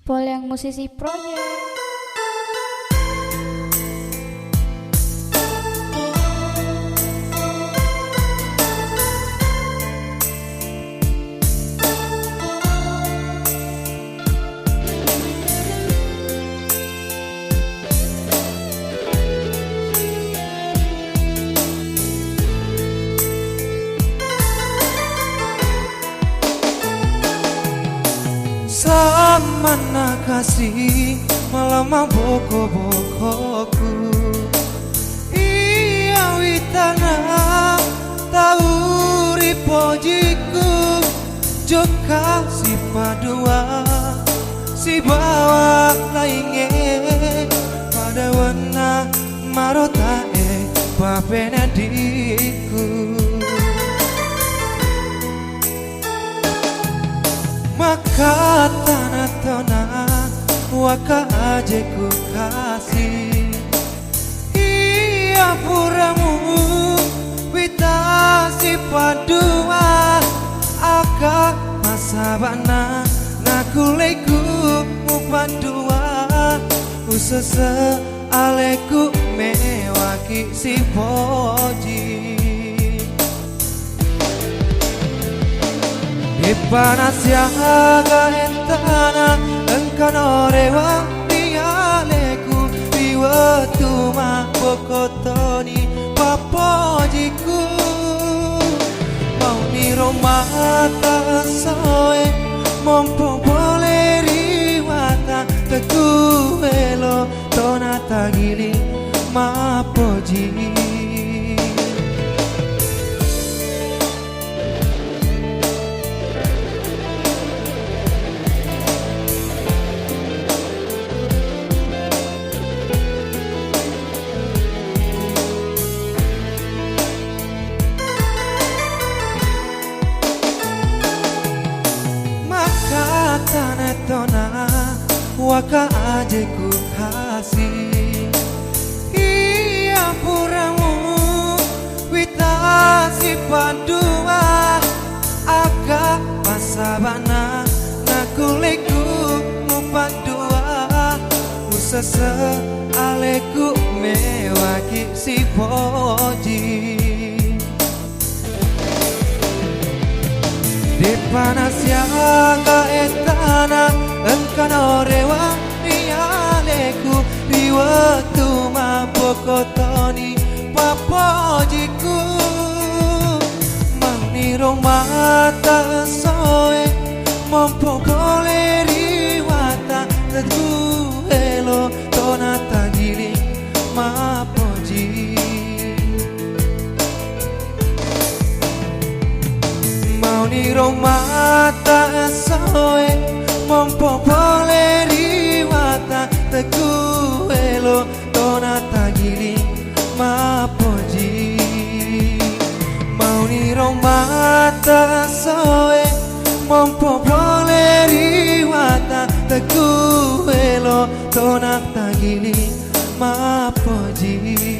Pol yang musisi proyek. Samana kasih malah boko-bokoku. Iya witana tauri pojiku. Joka si padua si bawa lainge pada warna marotae papena diku. Maka tanah tanah waka aja ku kasih. Iya puramu witasi padua aka masa bana nakuleku mu padua usese aleku mewaki si poji. Panas yang agak entana engkan orewa dialeku biwetuma bokotoni papojiku mau ni romata soe mompo boleh riwata teku elo tonata gili mapoji. Tanah tanah waka aja ku kasih. Iya puramu witasi padua aka pasabana nakuleku mu padua usese aleku mewaki si poji. Di panas yang agak etana engkan orewa dialeku riwatu mabokotoni papojiku mani romata soe mompo boleh riwata tetu elo tonata gili mapoji. Ni romata soe mompo boleh riwata teku elo tonata gili mapoji. Mau ni romata soe mompo boleh riwata teku elo tonata gili mapoji.